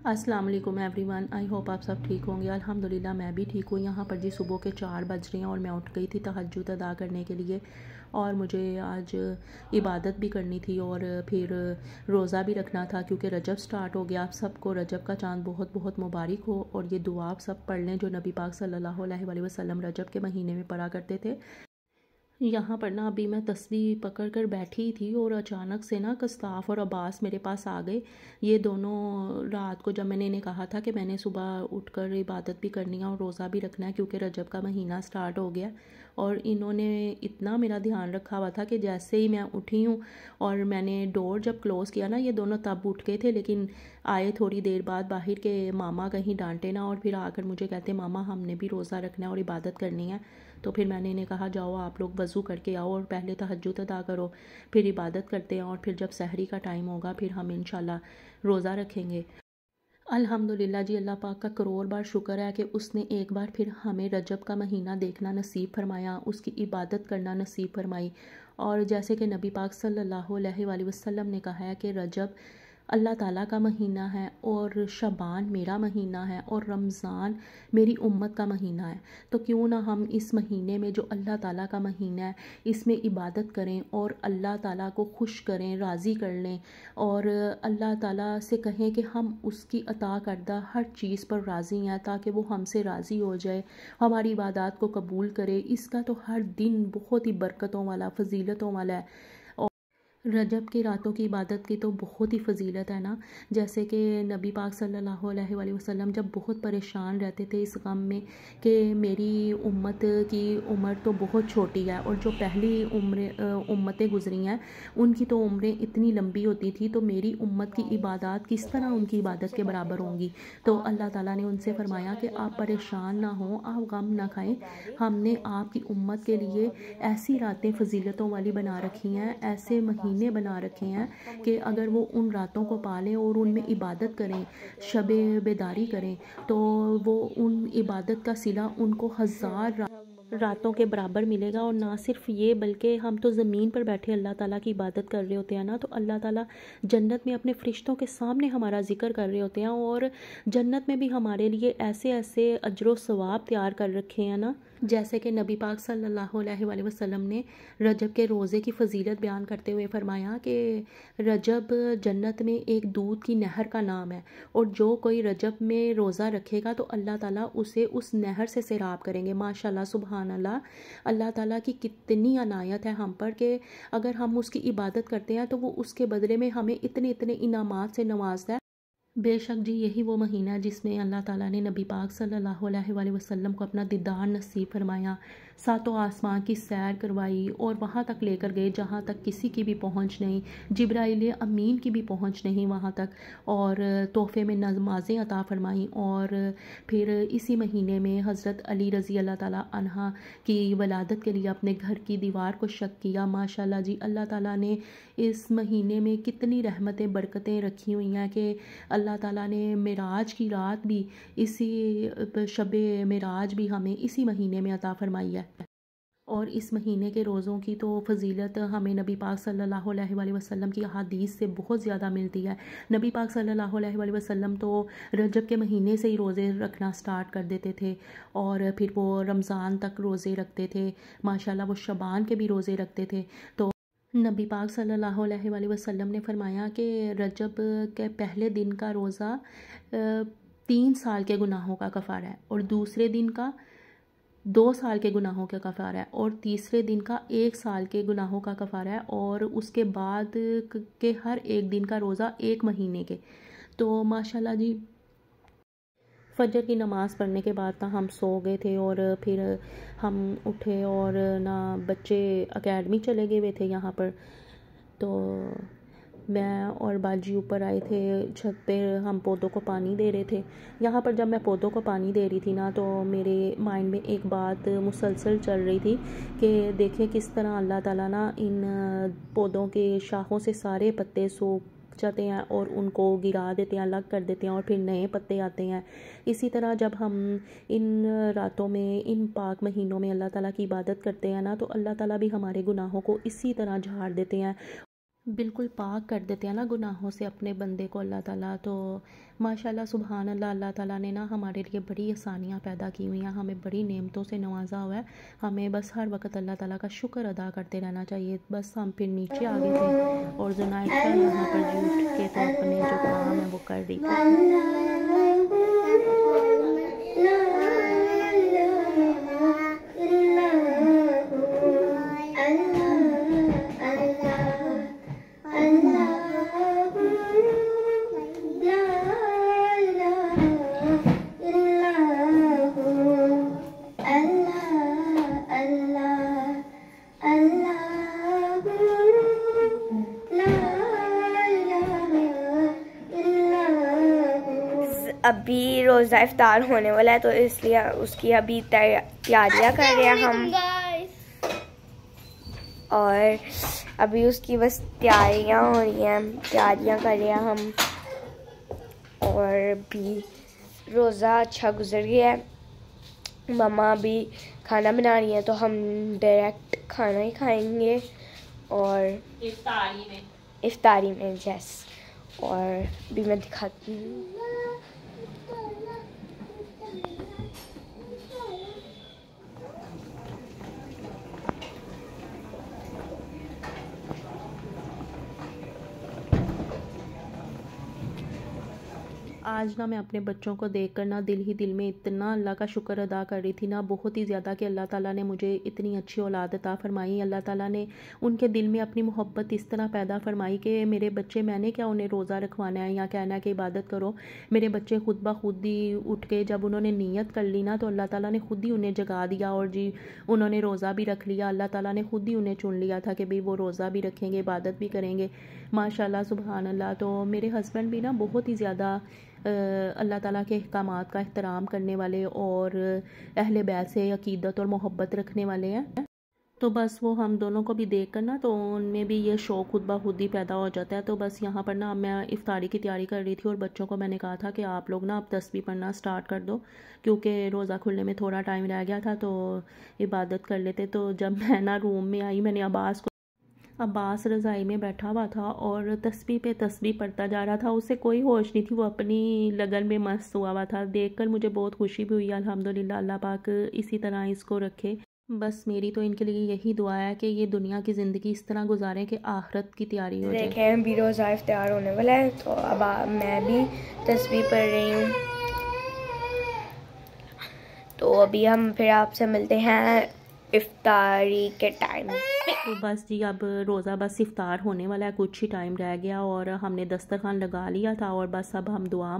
अस्सलाम वालेकुम everyone. I hope आप सब ठीक होंगे। अल्हम्दुलिल्लाह मैं भी ठीक हूँ। यहाँ पर जी सुबह के 4 बज रहे हैं और मैं उठ गई थी तहज्जुद अदा करने के लिए, और मुझे आज इबादत भी करनी थी और फिर रोज़ा भी रखना था क्योंकि रजब स्टार्ट हो गया। आप सबको रजब का चाँद बहुत बहुत मुबारक हो, और ये दुआ आप सब पढ़ लें जो नबी पाक सल्लल्लाहु अलैहि वसल्लम रजब के महीने में पढ़ा करते थे। यहाँ पर ना अभी मैं तस्बीह पकड़ कर बैठी थी और अचानक से ना कस्ताफ़ और अब्बास मेरे पास आ गए। ये दोनों रात को जब मैंने इन्हें कहा था कि मैंने सुबह उठकर इबादत भी करनी है और रोज़ा भी रखना है क्योंकि रजब का महीना स्टार्ट हो गया, और इन्होंने इतना मेरा ध्यान रखा हुआ था कि जैसे ही मैं उठी हूँ और मैंने डोर जब क्लोज़ किया ना, ये दोनों तब उठ गए थे, लेकिन आए थोड़ी देर बाद बाहर के मामा कहीं डांटे ना, और फिर आकर मुझे कहते मामा हमने भी रोज़ा रखना है और इबादत करनी है। तो फिर मैंने इन्हें कहा जाओ आप लोग वज़ू करके आओ और पहले तहज्जुद अदा करो, फिर इबादत करते हैं, और फिर जब सहरी का टाइम होगा फिर हम इंशाल्लाह रोज़ा रखेंगे। अल्हम्दुलिल्लाह जी, अल्लाह पाक का करोड़ बार शुक्र है कि उसने एक बार फिर हमें रजब का महीना देखना नसीब फरमाया, उसकी इबादत करना नसीब फरमाई। और जैसे कि नबी पाक सल्लल्लाहु अलैहि वसल्लम ने कहा है कि रजब अल्लाह ताला का महीना है और शबान मेरा महीना है और रमज़ान मेरी उम्मत का महीना है। तो क्यों ना हम इस महीने में जो अल्लाह ताला का महीना है इसमें इबादत करें और अल्लाह ताला को खुश करें, राज़ी कर लें, और अल्लाह ताला से कहें कि हम उसकी अता करदा हर चीज़ पर राज़ी हैं ताकि वो हमसे राज़ी हो जाए, हमारी इबादत को कबूल करे। इसका तो हर दिन बहुत ही बरकतों वाला, फजीलतों वाला है। रजब की रातों की इबादत की तो बहुत ही फ़जीलत है ना। जैसे कि नबी पाक सल्लल्लाहु अलैहि वसल्लम जब बहुत परेशान रहते थे इस गम में कि मेरी उम्मत की उम्र तो बहुत छोटी है और जो पहली उम्मतें गुजरी हैं उनकी तो उम्रें इतनी लंबी होती थी, तो मेरी उम्मत की इबादत किस तरह उनकी इबादत के बराबर होंगी। तो अल्लाह ताला ने उनसे फरमाया कि आप परेशान ना हों, आप गम ना खाएं, हमने आपकी उम्मत के लिए ऐसी रातें फ़जीलतों वाली बना रखी हैं, ऐसे महीने बना रखे हैं कि अगर वो उन रातों को पालें और उनमें इबादत करें, शबे बेदारी करें, तो वो उन इबादत का सिला उनको हज़ार रातों के बराबर मिलेगा। और ना सिर्फ ये बल्कि हम तो ज़मीन पर बैठे अल्लाह ताला की इबादत कर रहे होते हैं ना, तो अल्लाह ताला जन्नत में अपने फ़रिश्तों के सामने हमारा ज़िक्र कर रहे होते हैं, और जन्नत में भी हमारे लिए ऐसे ऐसे अजर सवाब तैयार कर रखे हैं ना। जैसे कि नबी पाक सल्लल्लाहु अलैहि वसल्लम ने रजब के रोज़े की फ़जीलत बयान करते हुए फ़रमाया कि रजब जन्नत में एक दूध की नहर का नाम है, और जो कोई रजब में रोज़ा रखेगा तो अल्लाह ताला उसे उस नहर से सैराब करेंगे। माशाल्लाह सुबहान अल्लाह, अल्लाह ताला की कितनी अनायत है हम पर कि अगर हम उसकी इबादत करते हैं तो वो उसके बदले में हमें इतने इतने इनामात से नवाजता है। बेशक जी, यही वो महीना है जिसमें अल्लाह ताला ने नबी पाक सल्लल्लाहु अलैहि वसल्लम को अपना दीदार नसीब फरमाया, सातों आसमां की सैर करवाई और वहाँ तक लेकर गए जहाँ तक किसी की भी पहुँच नहीं, जिब्राइल अमीन की भी पहुँच नहीं वहाँ तक, और तोहफ़े में नमाज़ें अता फरमाई। और फिर इसी महीने में हज़रत अली रज़ी अल्लाह ताला अन्हा की वलादत के लिए अपने घर की दीवार को शक किया। माशाल्लाह जी, अल्लाह ताला ने इस महीने में कितनी रहमतें बरकतें रखी हुई हैं कि अल्लाह ताला ने मेराज की रात भी इसी शबे मेराज भी हमें इसी महीने में अता फरमाई है। और इस महीने के रोज़ों की तो फ़जीलत हमें नबी पाक सल्लल्लाहु अलैहि वसल्लम की अहादीस से बहुत ज़्यादा मिलती है। नबी पाक सल्लल्लाहु अलैहि वसल्लम तो रजब के महीने से ही रोज़े रखना स्टार्ट कर देते थे, और फिर वो रमज़ान तक रोज़े रखते थे। माशाल्लाह वो शबान के भी रोज़े रखते थे। तो नबी पाक सल्लल्लाहु अलैहि वसल्लम ने फरमाया कि रजब के पहले दिन का रोज़ा 3 साल के गुनाहों का कफ़ारा है, और दूसरे दिन का 2 साल के गुनाहों का कफ़ारा है, और तीसरे दिन का 1 साल के गुनाहों का कफ़ारा है, और उसके बाद के हर एक दिन का रोज़ा 1 महीने के। तो माशाल्लाह जी, फजर की नमाज़ पढ़ने के बाद ना हम सो गए थे, और फिर हम उठे और ना बच्चे एकेडमी चले गए हुए थे यहाँ पर। तो मैं और बाजी ऊपर आए थे छत पे, हम पौधों को पानी दे रहे थे। यहाँ पर जब मैं पौधों को पानी दे रही थी ना, तो मेरे माइंड में एक बात मुसलसल चल रही थी कि देखें किस तरह अल्लाह ताला ना इन पौधों के शाखों से सारे पत्ते सूख जाते हैं और उनको गिरा देते हैं, अलग कर देते हैं, और फिर नए पत्ते आते हैं। इसी तरह जब हम इन रातों में, इन पाक महीनों में अल्लाह ताला की इबादत करते हैं ना, तो अल्लाह ताला भी हमारे गुनाहों को इसी तरह झाड़ देते हैं। बिल्कुल पाक कर देते हैं ना गुनाहों से अपने बंदे को अल्लाह ताला। तो माशाल्लाह सुभान अल्लाह, अल्लाह ताला ने ना हमारे लिए बड़ी आसानियाँ पैदा की हुई हैं, हमें बड़ी नेमतों से नवाजा हुआ है। हमें बस हर वक्त अल्लाह ताला का शुक्र अदा करते रहना चाहिए। बस हम फिर नीचे आ गए थे और जुनैशा यहाँ पर जी उठ के तो अपने जो काम है वो कर रही थी। अभी रोज़ा इफ्तार होने वाला है तो इसलिए उसकी अभी तैयारियां कर रहे हैं हम, और अभी उसकी बस तैयारियां हो रही हैं, तैयारियां कर रहे हैं हम। और भी रोज़ा अच्छा गुजर गया है। मम्मा अभी खाना बना रही है तो हम डायरेक्ट खाना ही खाएंगे और इफ्तारी में जैस। और भी मैं दिखाती हूँ। आज ना मैं अपने बच्चों को देखकर ना दिल ही दिल में इतना अल्लाह का शुक्र अदा कर रही थी ना, बहुत ही ज़्यादा, कि अल्लाह ताला ने मुझे इतनी अच्छी औलाद अता फरमाई। अल्लाह ताला ने उनके दिल में अपनी मोहब्बत इस तरह पैदा फरमाई कि मेरे बच्चे, मैंने क्या उन्हें रोज़ा रखवाना है या कहना है कि इबादत करो। मेरे बच्चे खुद ब खुद ही उठ के जब उन्होंने नीयत कर ली ना तो अल्लाह ताला ने खुद ही उन्हें जगा दिया और जी उन्होंने रोज़ा भी रख लिया। अल्लाह ताला ने खुद ही उन्हें चुन लिया था कि भाई वो रोज़ा भी रखेंगे, इबादत भी करेंगे। माशाल्लाह सुभान अल्लाह। तो मेरे हस्बैंड भी ना बहुत ही ज़्यादा अल्लाह ताला के अहकामात का एहतराम करने वाले और अहले बैत से अकीदत और मोहब्बत रखने वाले हैं। तो बस वो हम दोनों को भी देख कर ना तो उनमें भी ये शौक़ खुद ब खुद ही पैदा हो जाता है। तो बस यहाँ पर ना मैं इफ्तारी की तैयारी कर रही थी और बच्चों को मैंने कहा था कि आप लोग ना अब तस्बीह पढ़ना स्टार्ट कर दो, क्योंकि रोज़ा खुलने में थोड़ा टाइम रह गया था तो इबादत कर लेते। तो जब मैं ना रूम में आई, मैंने अब्बास रज़ाई में बैठा हुआ था और तस्बीह पे तस्बीह पढ़ता जा रहा था। उसे कोई होश नहीं थी, वो अपनी लगन में मस्त हुआ था। देखकर मुझे बहुत खुशी भी हुई। अल्हम्दुलिल्लाह, अल्लाह पाक इसी तरह इसको रखे। बस मेरी तो इनके लिए यही दुआ है कि ये दुनिया की ज़िंदगी इस तरह गुजारें कि आखिरत की तैयारी हो जाए। देखें अभी रोज़ा इफ्तार होने वाला है तो अब मैं भी तस्बीह पढ़ रही हूँ। तो अभी हम फिर आपसे मिलते हैं इफ्तारी के टाइम। तो बस जी अब रोज़ा बस इफ्तार होने वाला है, कुछ ही टाइम रह गया और हमने दस्तरखान लगा लिया था और बस अब हम दुआ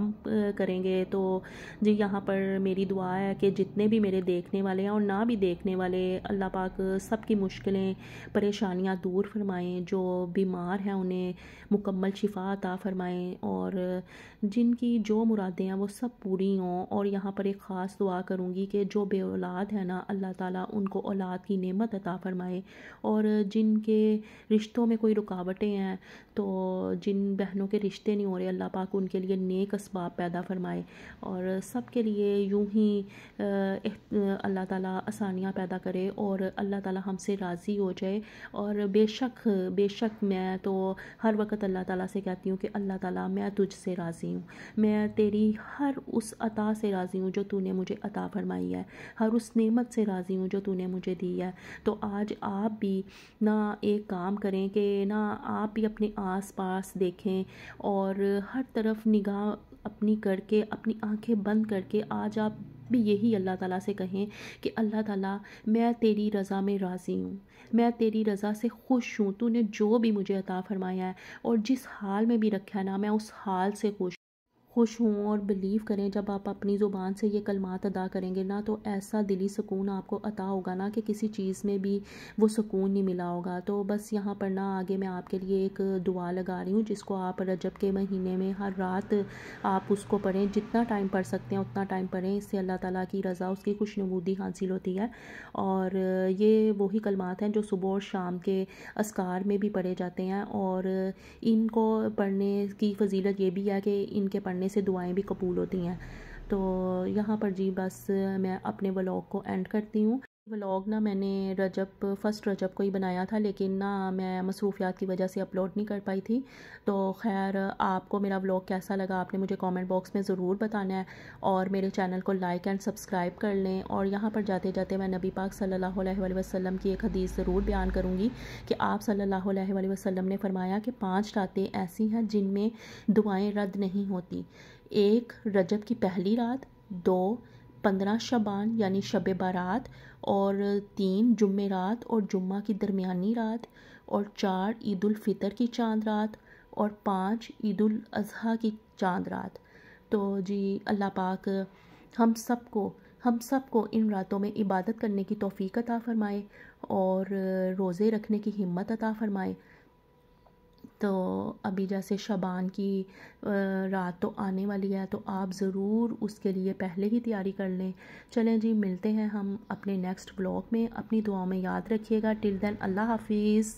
करेंगे। तो जी यहाँ पर मेरी दुआ है कि जितने भी मेरे देखने वाले हैं और ना भी देखने वाले, अल्लाह पाक सबकी मुश्किलें परेशानियाँ दूर फरमाएँ। जो बीमार हैं उन्हें मुकम्मल शिफा अता फरमाएँ और जिनकी जो मुरादें हैं वो सब पूरी हों। और यहाँ पर एक ख़ास दुआ करूँगी कि जो बे औलाद है ना, अल्लाह ताला उनको औलाद की नेमत अता फरमाए। और जिनके रिश्तों में कोई रुकावटें हैं, तो जिन बहनों के रिश्ते नहीं हो रहे, अल्लाह पाक उनके लिए नेक असबाब पैदा फरमाए और सब के लिए यूं ही अल्लाह ताला आसानियाँ पैदा करे और अल्लाह ताला हमसे राज़ी हो जाए। और बेशक मैं तो हर वक्त अल्लाह ताला से कहती हूँ कि अल्लाह ताला मैं तुझसे राज़ी हूँ, मैं तेरी हर उस अता से राज़ी हूँ जो तूने मुझे अता फरमाई है, हर उस नेमत से राज़ी हूँ जो तूने मुझे दी है। तो आज आप भी ना एक काम करें कि ना आप भी अपने आस पास देखें और हर तरफ निगाह अपनी करके, अपनी आंखें बंद करके आज आप भी यही अल्लाह ताला से कहें कि अल्लाह ताला मैं तेरी रज़ा में राज़ी हूँ, मैं तेरी रज़ा से खुश हूँ। तूने जो भी मुझे अता फरमाया है और जिस हाल में भी रखा है ना, मैं उस हाल से खुश हूँ। और बिलीव करें, जब आप अपनी ज़ुबान से ये कलमात अदा करेंगे ना तो ऐसा दिली सुकून आपको अता होगा ना कि किसी चीज़ में भी वो सुकून नहीं मिला होगा। तो बस यहाँ पर ना आगे मैं आपके लिए एक दुआ लगा रही हूँ जिसको आप रजब के महीने में हर रात आप उसको पढ़ें, जितना टाइम पढ़ सकते हैं उतना टाइम पढ़ें। इससे अल्लाह ताला की रज़ा, उसकी खुशनुदी हासिल होती है। और ये वही कलमात हैं जो सुबह और शाम के अस्कार में भी पढ़े जाते हैं और इनको पढ़ने की फ़जीलत ये भी है कि इनके पढ़ने से दुआएं भी कबूल होती हैं। तो यहाँ पर जी बस मैं अपने व्लॉग को एंड करती हूँ। व्लॉग ना मैंने फ़र्स्ट रजब को ही बनाया था, लेकिन ना मैं मसरूफ़ियात की वजह से अपलोड नहीं कर पाई थी। तो खैर, आपको मेरा व्लॉग कैसा लगा आपने मुझे कमेंट बॉक्स में ज़रूर बताना है, और मेरे चैनल को लाइक एंड सब्सक्राइब कर लें। और यहाँ पर जाते जाते मैं नबी पाक सल्लल्लाहु अलैहि वसल्लम की एक हदीस ज़रूर बयान करूँगी कि आप सल्लल्लाहु अलैहि वसल्लम ने फरमाया कि 5 रातें ऐसी हैं जिनमें दुआएँ रद्द नहीं होती। 1 रजब की पहली रात, 2 15 शबान यानी शब बारात, और 3 जुम्मेरात और जुम्मा की दरमियानी रात, और 4 ईद उल फितर की चांद रात, और 5 ईद उल अज़हा की चांद रात। तो जी अल्लाह पाक हम सबको इन रातों में इबादत करने की तौफीक अता फ़रमाए और रोज़े रखने की हिम्मत अता फ़रमाए। तो अभी जैसे शबान की रात तो आने वाली है, तो आप ज़रूर उसके लिए पहले ही तैयारी कर लें। चलें जी, मिलते हैं हम अपने नेक्स्ट व्लॉग में। अपनी दुआओं में याद रखिएगा। टिल देन अल्लाह हाफिज़।